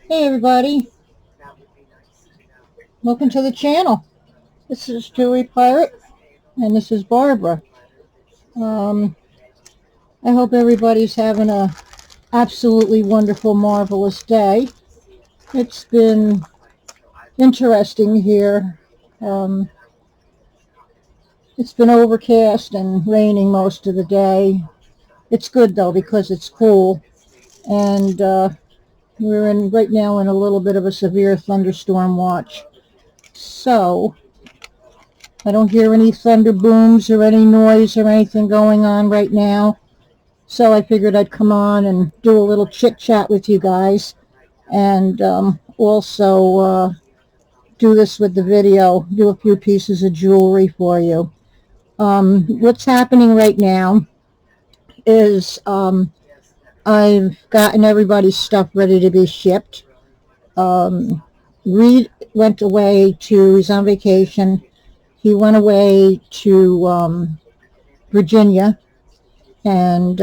Hey everybody, welcome to the channel. This is Jewelry Pirate and this is Barbara. Um, I hope everybody's having a absolutely wonderful, marvelous day. It's been interesting here. Um, it's been overcast and raining most of the day. It's good though because it's cool, and we're in right now in a little bit of a severe thunderstorm watch. So I don't hear any thunder booms or any noise or anything going on right now. So I figured I'd come on and do a little chit chat with you guys, and also do this with the video, do a few pieces of jewelry for you. What's happening right now is I've gotten everybody's stuff ready to be shipped. Reed went away he's on vacation. He went away to Virginia, and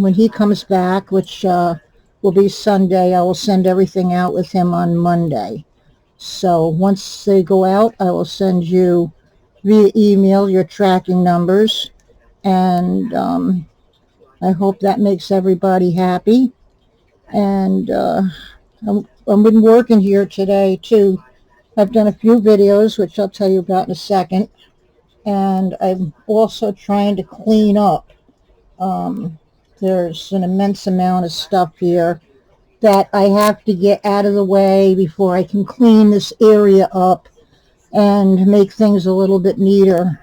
when he comes back, which will be Sunday, I will send everything out with him on Monday. So once they go out, I will send you via email your tracking numbers, and I hope that makes everybody happy. And I've been working here today too. I've done a few videos, which I'll tell you about in a second, and I'm also trying to clean up. There's an immense amount of stuff here that I have to get out of the way before I can clean this area up and make things a little bit neater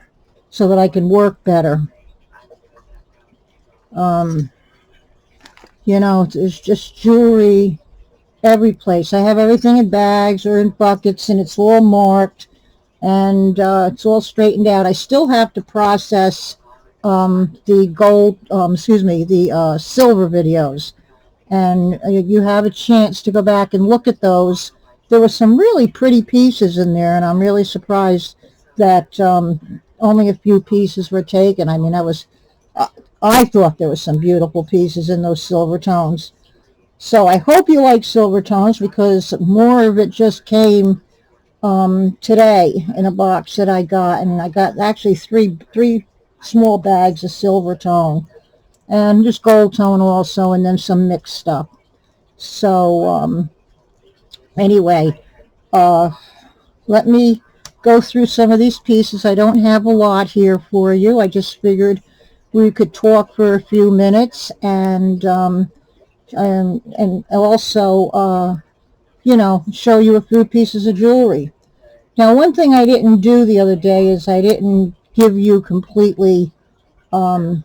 so that I can work better. Um, there's just jewelry every place. I have everything in bags or in buckets, and it's all marked, and it's all straightened out. I still have to process the silver videos, and you have a chance to go back and look at those. There were some really pretty pieces in there, and I'm really surprised that only a few pieces were taken. I mean, I thought there were some beautiful pieces in those silver tones. So I hope you like silver tones, because more of it just came today in a box that I got, and I got actually three small bags of silver tone, and just gold tone also, and then some mixed stuff. So anyway, uh, let me go through some of these pieces. I don't have a lot here for you. I just figured we could talk for a few minutes, and also show you a few pieces of jewelry. Now, one thing I didn't do the other day is I didn't give you completely a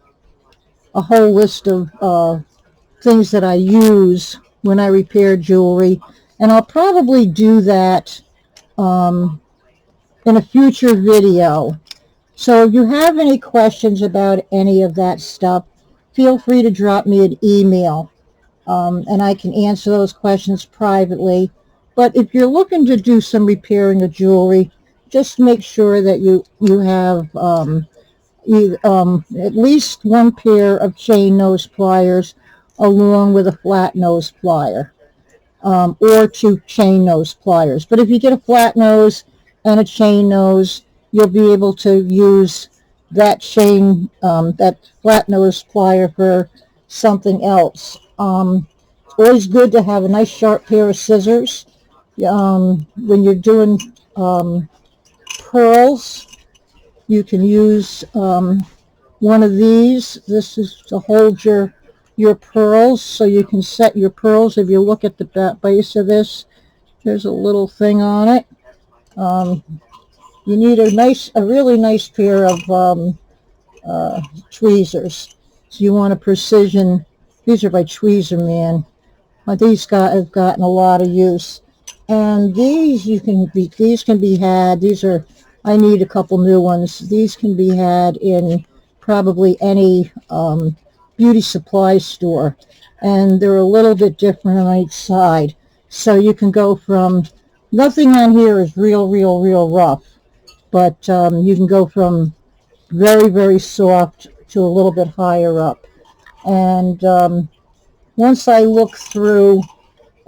whole list of things that I use when I repair jewelry, and I'll probably do that in a future video. So if you have any questions about any of that stuff, feel free to drop me an email, and I can answer those questions privately. But if you're looking to do some repairing of jewelry, just make sure that you have at least one pair of chain nose pliers along with a flat nose plier, or two chain nose pliers. But if you get a flat nose and a chain nose, you'll be able to use that flat nose plier for something else. It's always good to have a nice sharp pair of scissors. When you're doing pearls, you can use one of these. This is to hold your pearls, so you can set your pearls. If you look at the base of this, there's a little thing on it. You need a really nice pair of tweezers. So you want a precision. These are by Tweezerman. These have gotten a lot of use, and these can be had. I need a couple new ones. These can be had in probably any beauty supply store, and they're a little bit different on each side. So you can go from, nothing on here is real rough, but you can go from very soft to a little bit higher up. And once I look through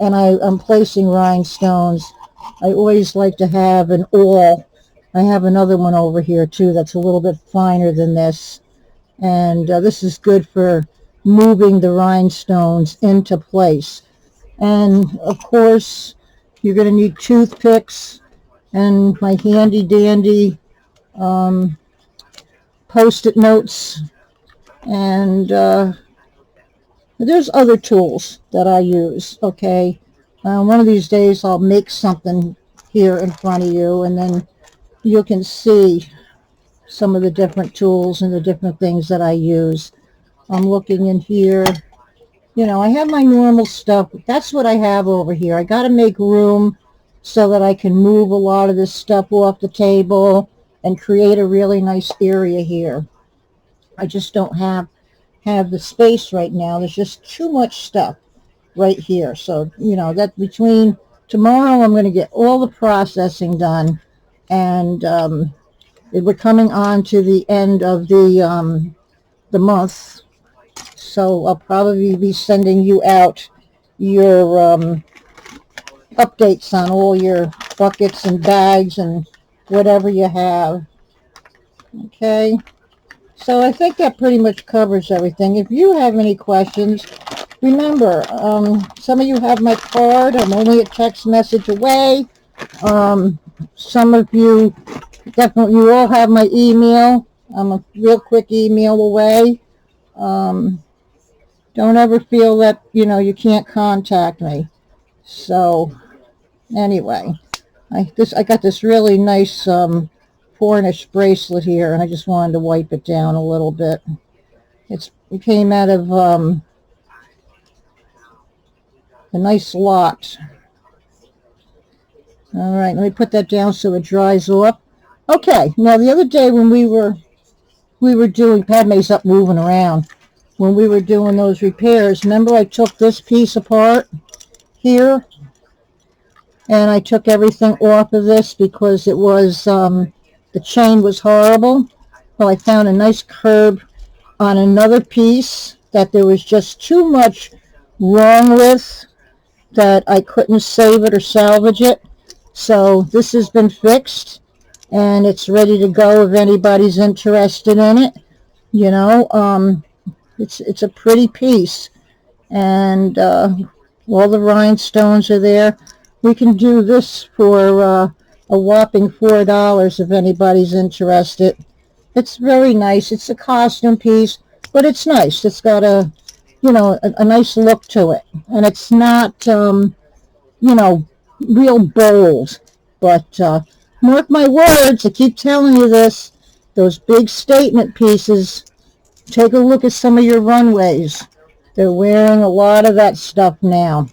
and I'm placing rhinestones, I always like to have an awl. I have another one over here too that's a little bit finer than this, and this is good for moving the rhinestones into place. And of course, you're going to need toothpicks and my handy dandy post-it notes, and there's other tools that I use. Okay, one of these days I'll make something here in front of you, and then you can see some of the different tools and the different things that I use. I'm looking in here. You know, I have my normal stuff. That's what I have over here. I got to make room so that I can move a lot of this stuff off the table and create a really nice area here. I just don't have the space right now. There's just too much stuff right here. So, you know, that between tomorrow I'm going to get all the processing done, and we're coming on to the end of the month. So I'll probably be sending you out your updates on all your buckets and bags and whatever you have. Okay. So I think that pretty much covers everything. If you have any questions, remember, some of you have my card. I'm only a text message away. Some of you, definitely, you all have my email. I'm a real quick email away. Don't ever feel that, you know, you can't contact me. So anyway, I got this really nice Cornish bracelet here, and I just wanted to wipe it down a little bit. It came out of a nice lot. All right, let me put that down so it dries off. Okay, now the other day when we were doing, Padme's up moving around, when we were doing those repairs, remember I took this piece apart here, and I took everything off of this because it was, the chain was horrible. Well, I found a nice curb on another piece that there was just too much wrong with, that I couldn't save it or salvage it. So this has been fixed, and it's ready to go if anybody's interested in it. You know, it's a pretty piece, and all the rhinestones are there. We can do this for a whopping $4 if anybody's interested. It's very nice. It's a costume piece, but it's nice. It's got a, you know, a nice look to it, and it's not, you know, real bold. But mark my words, I keep telling you this, those big statement pieces, take a look at some of your runways. They're wearing a lot of that stuff now.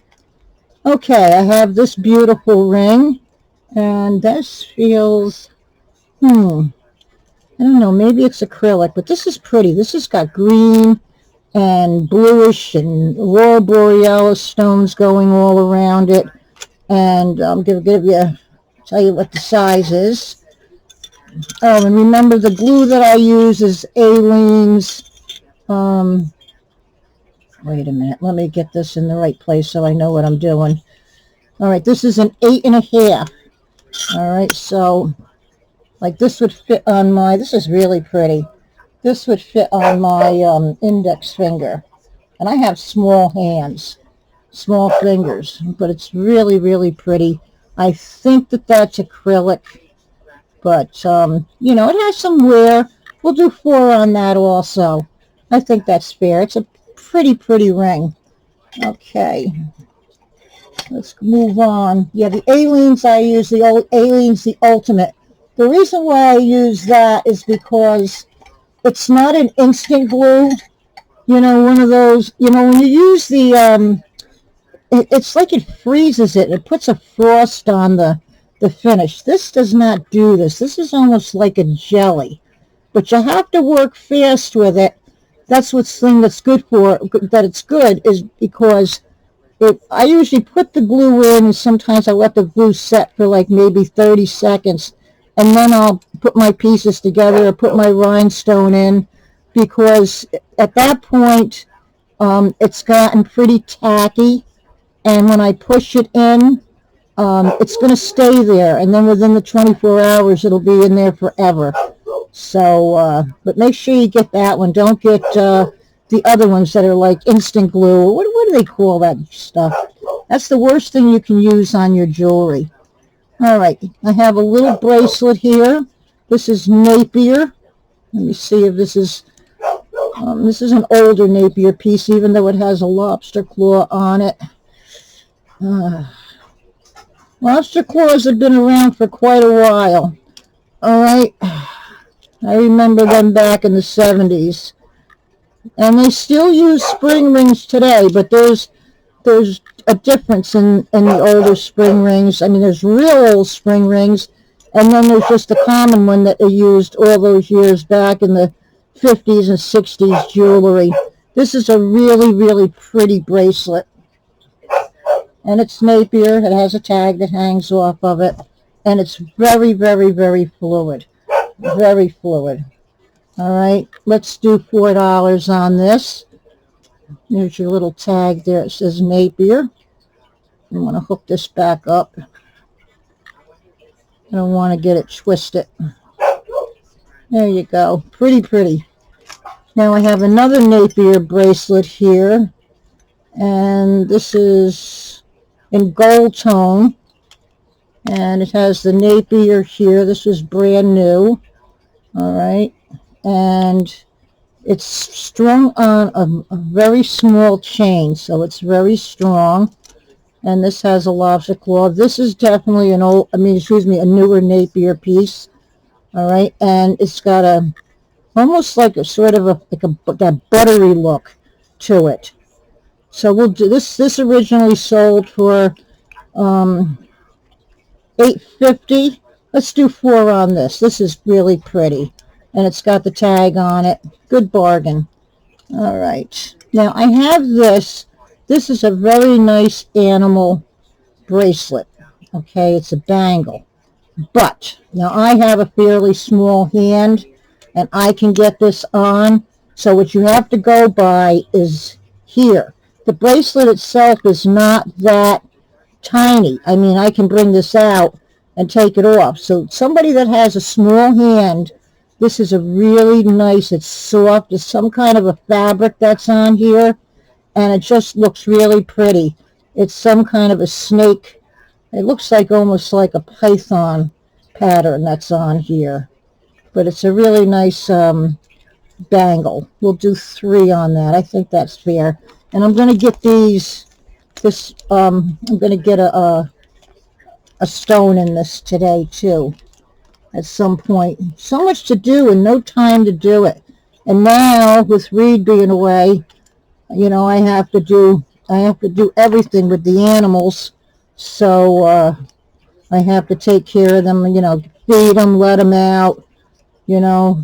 Okay, I have this beautiful ring, and this feels, I don't know, maybe it's acrylic, but this is pretty. This has got green and bluish and Aurora Borealis stones going all around it. And I'm going to tell you what the size is. Oh, and remember, the glue that I use is Aleene's. Wait a minute. Let me get this in the right place so I know what I'm doing. All right, this is an 8.5. All right, so like this would fit on my, this is really pretty. This would fit on my index finger. And I have small hands, small fingers, but it's really, really pretty. I think that that's acrylic, but, you know, it has some wear. We'll do 4 on that also. I think that's fair. It's a pretty, pretty ring. Okay. Let's move on. Yeah, the Aleene's I use, the old Aleene's the Ultimate. The reason why I use that is because it's not an instant glue. You know, one of those, you know, when you use the, it's like it freezes it. It puts a frost on the finish. This does not do this. This is almost like a jelly. But you have to work fast with it. That's what's thing that's good for, that it's good, is because I usually put the glue in, and sometimes I let the glue set for like maybe 30 seconds, and then I'll put my pieces together or put my rhinestone in, because at that point it's gotten pretty tacky, and when I push it in, it's going to stay there, and then within the 24 hours, it'll be in there forever. So, but make sure you get that one. Don't get the other ones that are like instant glue. What do they call that stuff? That's the worst thing you can use on your jewelry. All right, I have a little bracelet here. This is Napier. Let me see if this is an older Napier piece, even though it has a lobster claw on it. Lobster claws have been around for quite a while. All right, I remember them back in the 70s. And they still use spring rings today, but there's a difference in the older spring rings. I mean, there's real old spring rings, and then there's just the common one that they used all those years back in the 50s and 60s jewelry. This is a really, really pretty bracelet. And it's Napier. It has a tag that hangs off of it. And it's very, very, very fluid. Very fluid. All right, let's do $4 on this. There's your little tag there. It says Napier. I'm going to hook this back up. I don't want to get it twisted. There you go. Pretty, pretty. Now I have another Napier bracelet here. And this is in gold tone. And it has the Napier here. This is brand new. All right. And it's strung on a very small chain, so it's very strong. And this has a lobster claw. This is definitely a newer Napier piece. All right, and it's got almost like a sort of that buttery look to it. So we'll do this. This originally sold for $8.50. Let's do $4 on this. This is really pretty. And it's got the tag on it. Good bargain. All right. Now, I have this. This is a very nice animal bracelet. Okay, it's a bangle. But, now I have a fairly small hand, and I can get this on. So what you have to go by is here. The bracelet itself is not that tiny. I mean, I can bring this out and take it off. So somebody that has a small hand, this is a really nice, it's soft, it's some kind of a fabric that's on here, and it just looks really pretty. It's some kind of a snake. It looks like almost like a python pattern that's on here. But it's a really nice bangle. We'll do $3 on that. I think that's fair. And I'm going to get I'm going to get a stone in this today too. At some point. So much to do and no time to do it. And now with Reed being away, you know, I have to do everything with the animals. So I have to take care of them, you know, feed them, let them out, you know,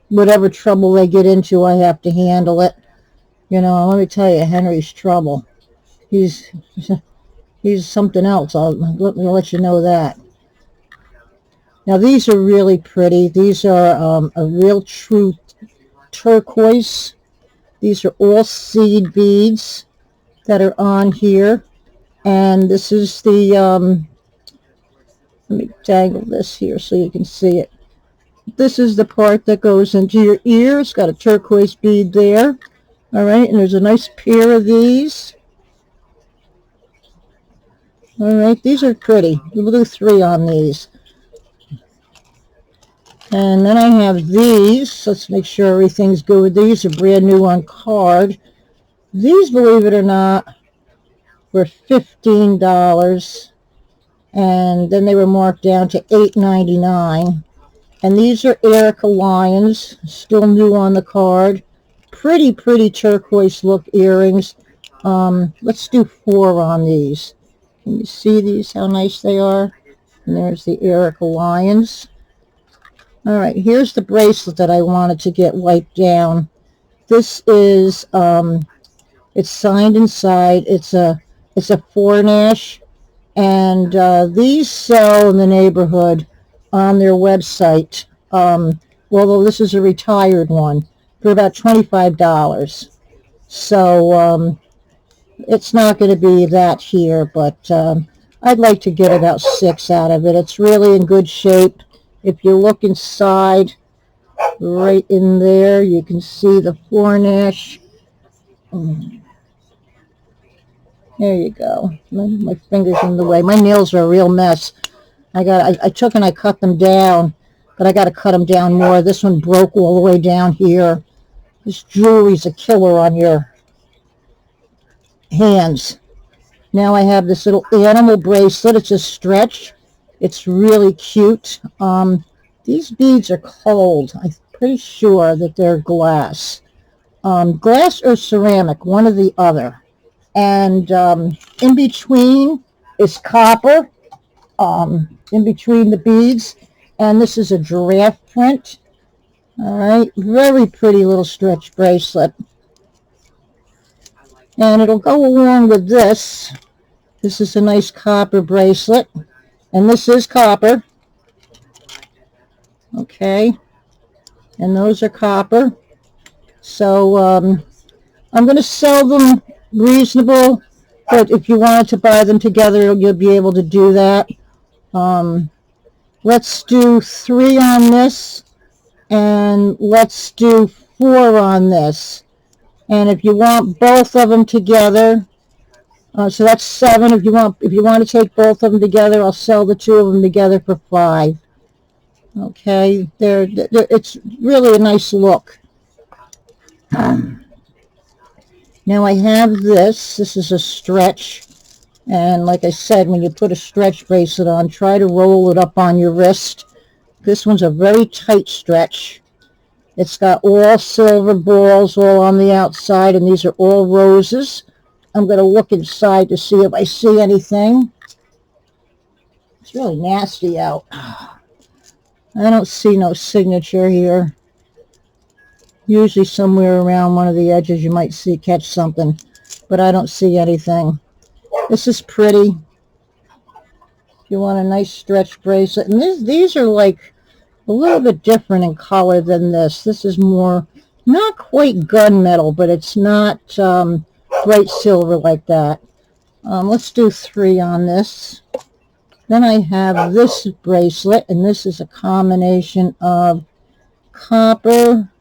whatever trouble they get into, I have to handle it. You know, let me tell you, Henry's trouble. He's something else. I'll let you know that. Now, these are really pretty. These are a real true turquoise. These are all seed beads that are on here. And this is the, let me dangle this here so you can see it. This is the part that goes into your ear. It's got a turquoise bead there. All right, and there's a nice pair of these. All right, these are pretty. We'll do $3 on these. And then I have these. Let's make sure everything's good with these. Are brand new on card. These, believe it or not, were $15. And then they were marked down to $8.99. And these are Erica Lyons, still new on the card. Pretty, pretty turquoise look earrings. Let's do $4 on these. Can you see these, how nice they are? And there's the Erica Lyons. All right, here's the bracelet that I wanted to get wiped down. This is, it's signed inside. It's a Fornash, and these sell in the neighborhood on their website. Although this is a retired one, for about $25. So It's not going to be that here, but I'd like to get about 6 out of it. It's really in good shape. If you look inside, right in there, you can see the Fornash. There you go. My finger's in the way. My nails are a real mess. I took and I cut them down, but I got to cut them down more. This one broke all the way down here. This jewelry's a killer on your hands. Now I have this little animal bracelet. It's a stretch. It's really cute. These beads are cold. I'm pretty sure that they're glass. Glass or ceramic, one or the other. And in between is copper, in between the beads. And this is a giraffe print. All right, very pretty little stretch bracelet. And it'll go along with this. This is a nice copper bracelet. And this is copper. Okay. And those are copper. So I'm going to sell them reasonable. But if you wanted to buy them together, you'll be able to do that. Let's do 3 on this. And let's do 4 on this. And if you want both of them together, so that's 7. If you want to take both of them together, I'll sell the 2 of them together for 5. Okay, it's really a nice look. Now I have this. This is a stretch, and like I said, when you put a stretch bracelet on, try to roll it up on your wrist. This one's a very tight stretch. It's got all silver balls all on the outside, and these are all roses. I'm going to look inside to see if I see anything. It's really nasty out. I don't see no signature here. Usually somewhere around one of the edges you might catch something, but I don't see anything. This is pretty. If you want a nice stretch bracelet. And these are like a little bit different in color than this. This is more, not quite gunmetal, but it's not bright silver like that. Let's do 3 on this. Then I have this bracelet, and this is a combination of copper.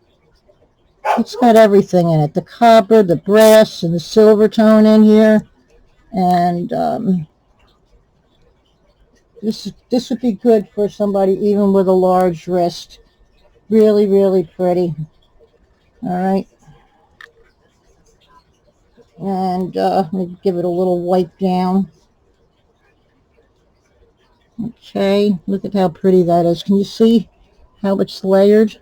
It's got everything in it. The copper, the brass, and the silver tone in here. And this would be good for somebody even with a large wrist. Really, really pretty. All right. And let me give it a little wipe down. Okay, look at how pretty that is. Can you see how it's layered?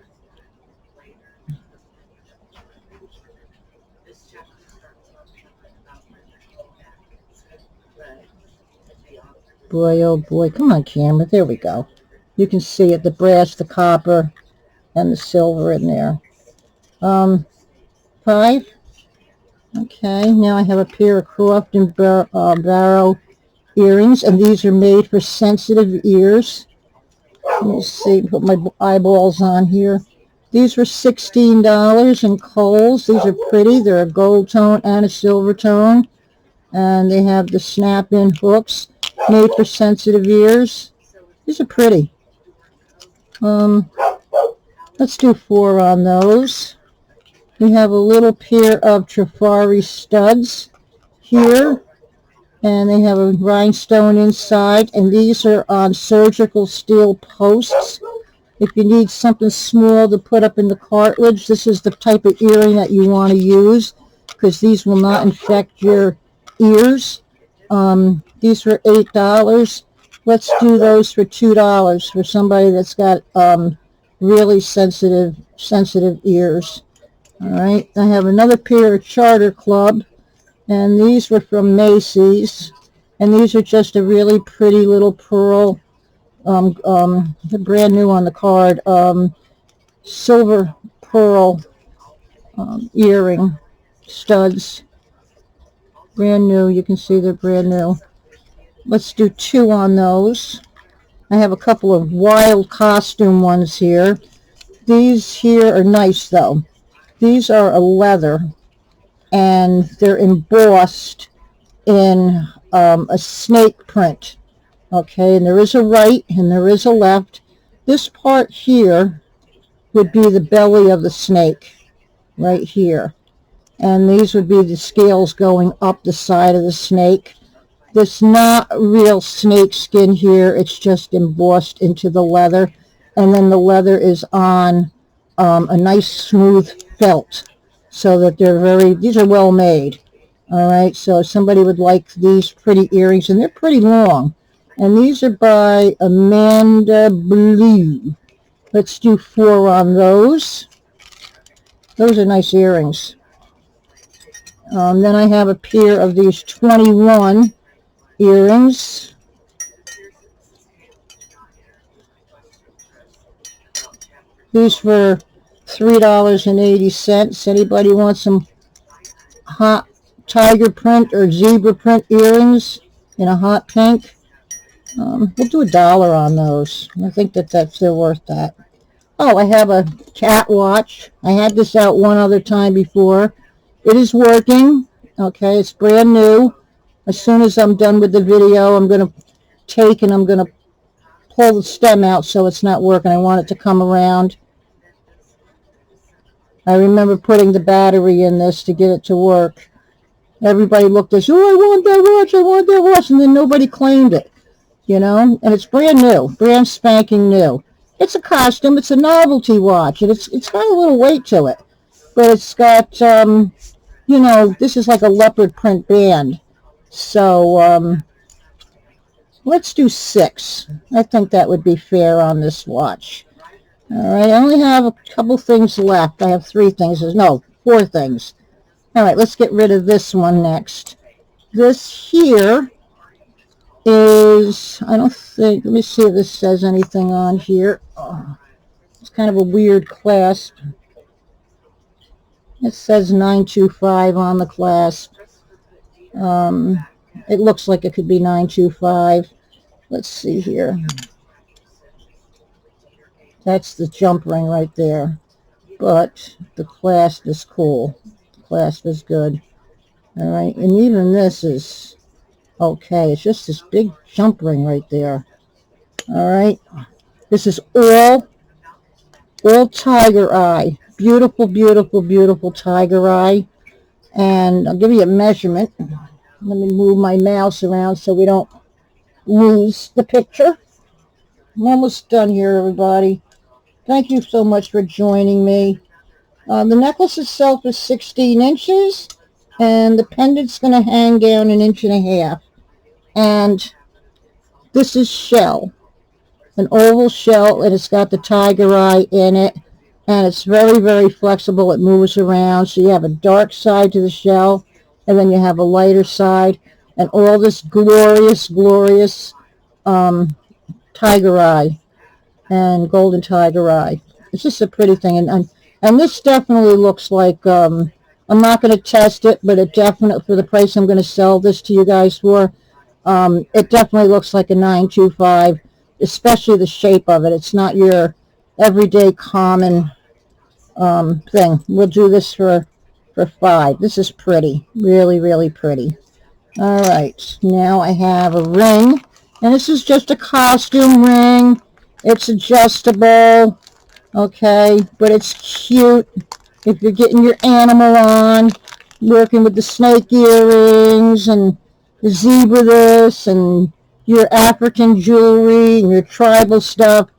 Boy, oh boy. Come on, camera. There we go. You can see it, the brass, the copper, and the silver in there. 5. Okay, now I have a pair of Crofton Barrow earrings, and these are made for sensitive ears. Let me see, put my eyeballs on here. These were $16 in Kohl's. These are pretty. They're a gold tone and a silver tone. And they have the snap-in hooks made for sensitive ears. These are pretty. Let's do 4 on those. We have a little pair of Trifari studs here. And they have a rhinestone inside. And these are on surgical steel posts. If you need something small to put up in the cartilage, this is the type of earring that you want to use, because these will not infect your ears. These were $8. Let's do those for $2 for somebody that's got really sensitive ears. All right, I have another pair of Charter Club, and these were from Macy's, and these are just a really pretty little pearl. They're brand new on the card. Silver pearl earring studs. Brand new. You can see they're brand new. Let's do 2 on those. I have a couple of wild costume ones here. These here are nice though. These are a leather. and they're embossed in a snake print. Okay, and there is a right and there is a left. This part here would be the belly of the snake, right here. And these would be the scales going up the side of the snake. This not real snake skin here, it's just embossed into the leather. And then the leather is on a nice smooth felt, so that these are well made. All right, so if somebody would like these pretty earrings, and they're pretty long. And these are by Amanda Blue. Let's do 4 on those. Those are nice earrings. Then I have a pair of these 21 earrings. These for $3.80. Anybody want some hot tiger print or zebra print earrings in a hot pink? We'll do $1 on those. I think they're worth that. Oh, I have a cat watch. I had this out one other time before. It is working. Okay, it's brand new. As soon as I'm done with the video, I'm going to take and I'm going to pull the stem out so it's not working. I want it to come around. I remember putting the battery in this to get it to work. Everybody looked at us, oh, I want that watch, and then nobody claimed it, you know? And it's brand new, brand spanking new. It's a costume, it's a novelty watch, and it's got a little weight to it. But it's got, you know, this is like a leopard print band. So, let's do 6. I think that would be fair on this watch. All right, I only have a couple things left. I have 3 things. No, 4 things. All right, let's get rid of this one next. This here is, I don't think, let me see if this says anything on here. Oh, it's kind of a weird clasp. It says 925 on the clasp. It looks like it could be 925. Let's see here. That's the jump ring right there. But the clasp is cool. The clasp is good. All right, and even this is okay. It's just this big jump ring right there. All right. This is all tiger eye. Beautiful, beautiful, beautiful tiger eye. And I'll give you a measurement. Let me move my mouse around so we don't lose the picture. I'm almost done here, everybody. Thank you so much for joining me. The necklace itself is 16 inches, and the pendant's going to hang down 1.5 inches. And this is shell, an oval shell, and it's got the tiger eye in it, and it's very, very flexible. It moves around, so you have a dark side to the shell, and then you have a lighter side, and all this glorious, glorious tiger eye and golden tiger eye. It's just a pretty thing, and this definitely looks like, I'm not going to test it, but it definitely, for the price I'm going to sell this to you guys for, it definitely looks like a 925, especially the shape of it. It's not your everyday common thing. We'll do this for $5. This is pretty, really, really pretty. All right, now I have a ring, and this is just a costume ring. It's adjustable, okay, but it's cute. If you're getting your animal on, working with the snake earrings and the zebra this and your African jewelry and your tribal stuff,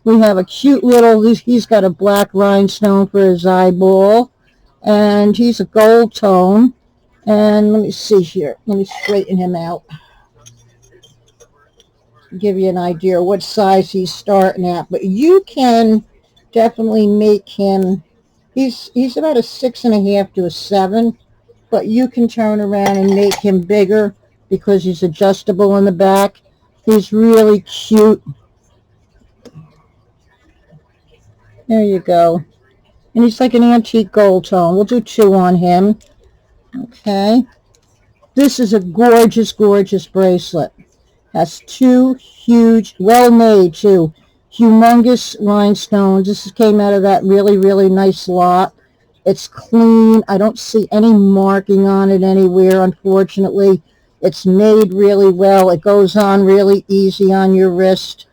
we have a cute little, he's got a black rhinestone for his eyeball, and he's a gold tone. And let me see here. Let me straighten him out. Give you an idea what size he's starting at. But you can definitely make him, he's about a 6.5 to a 7. But you can turn around and make him bigger because he's adjustable in the back. He's really cute. There you go. And he's like an antique gold tone. We'll do 2 on him. Okay. This is a gorgeous, gorgeous bracelet. Has 2 huge, well-made humongous rhinestones. This came out of that really, really nice lot. It's clean. I don't see any marking on it anywhere, unfortunately. It's made really well. It goes on really easy on your wrist.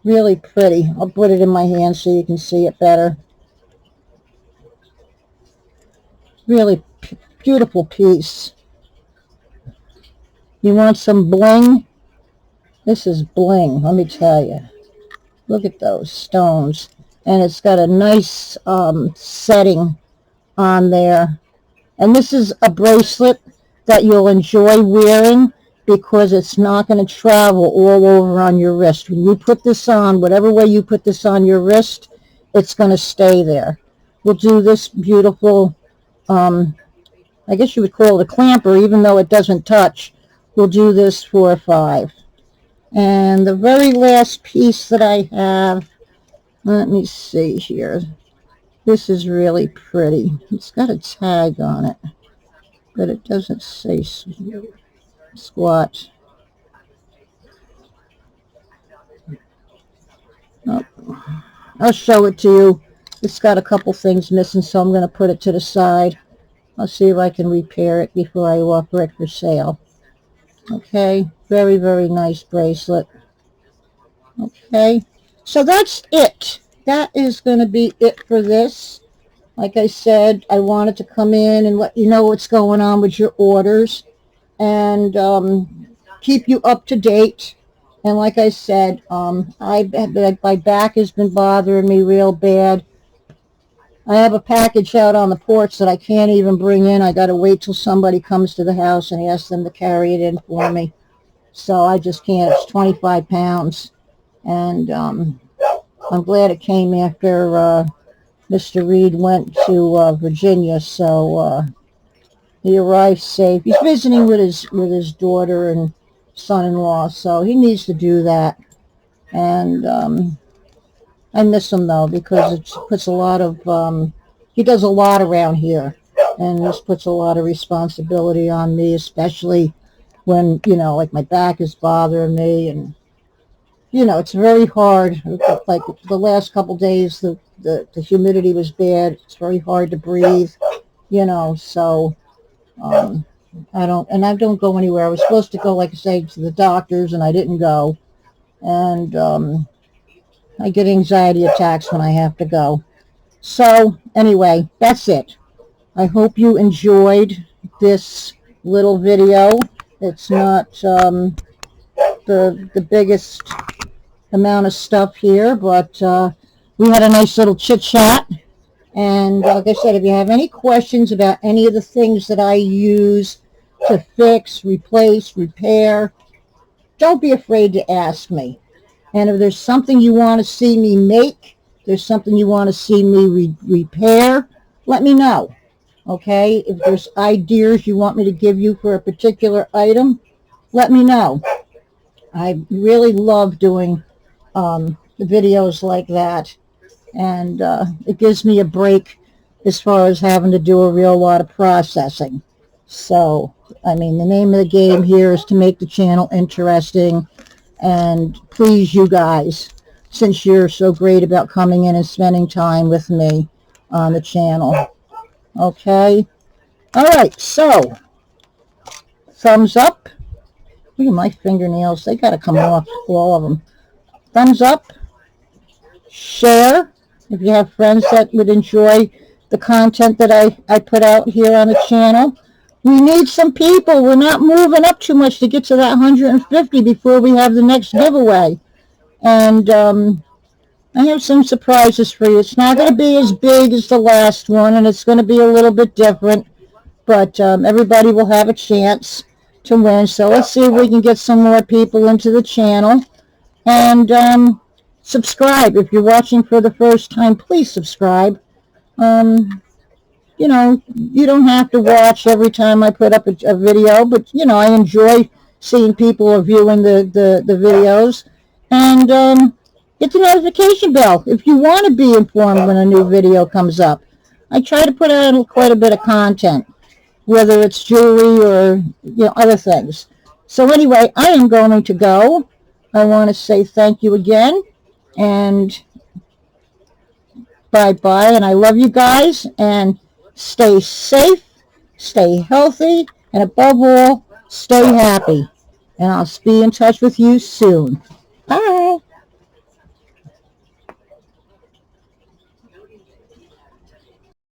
Really pretty. I'll put it in my hand so you can see it better. Really beautiful piece. You want some bling? This is bling, let me tell you. Look at those stones. And it's got a nice setting on there. And this is a bracelet that you'll enjoy wearing because it's not going to travel all over on your wrist. When you put this on, whatever way you put this on your wrist, it's going to stay there. We'll do this beautiful, I guess you would call it a clamper, even though it doesn't touch. We'll do this for $5. And the very last piece that I have, let me see here. This is really pretty. It's got a tag on it, but it doesn't say squat. Oh, I'll show it to you. It's got a couple things missing, so I'm going to put it to the side. I'll see if I can repair it before I offer it for sale. Okay, very, very nice bracelet. Okay, so that's it. That is going to be it for this. Like I said, I wanted to come in and let you know what's going on with your orders and keep you up to date. And like I said, my back has been bothering me real bad. I have a package out on the porch that I can't even bring in. I got to wait till somebody comes to the house and ask them to carry it in for me. So I just can't. It's 25 pounds. And I'm glad it came after Mr. Reed went to Virginia. So he arrived safe. He's visiting with his daughter and son-in-law. So he needs to do that. And I miss him, though, because it puts a lot of, he does a lot around here, and this puts a lot of responsibility on me, especially when, like my back is bothering me, and, it's very hard. Like the last couple days, the humidity was bad. It's very hard to breathe, so I don't go anywhere. I was supposed to go, like I say, to the doctors, and I didn't go, and I get anxiety attacks when I have to go. So, anyway, that's it. I hope you enjoyed this little video. It's not the biggest amount of stuff here, but we had a nice little chit-chat. And like I said, if you have any questions about any of the things that I use to fix, replace, repair, don't be afraid to ask me. And if there's something you want to see me make, there's something you want to see me repair, let me know. Okay? If there's ideas you want me to give you for a particular item, let me know. I really love doing the videos like that. And it gives me a break as far as having to do a real lot of processing. So, I mean, the name of the game here is to make the channel interesting. And please, you guys, since you're so great about coming in and spending time with me on the channel. Okay? All right, so, thumbs up. Look at my fingernails. They got to come off, all of them. Thumbs up. Share if you have friends that would enjoy the content that I put out here on the channel. We need some people. We're not moving up too much to get to that 150 before we have the next giveaway. And I have some surprises for you. It's not going to be as big as the last one, and it's going to be a little bit different. But everybody will have a chance to win. So let's see if we can get some more people into the channel. And subscribe. If you're watching for the first time, please subscribe. You don't have to watch every time I put up a video, but, I enjoy seeing people are viewing the videos. And hit the notification bell if you want to be informed when a new video comes up. I try to put out quite a bit of content, whether it's jewelry or, other things. So anyway, I am going to go. I want to say thank you again. And Bye-bye, and I love you guys, and stay safe, stay healthy, and above all, stay happy. And I'll be in touch with you soon. Bye.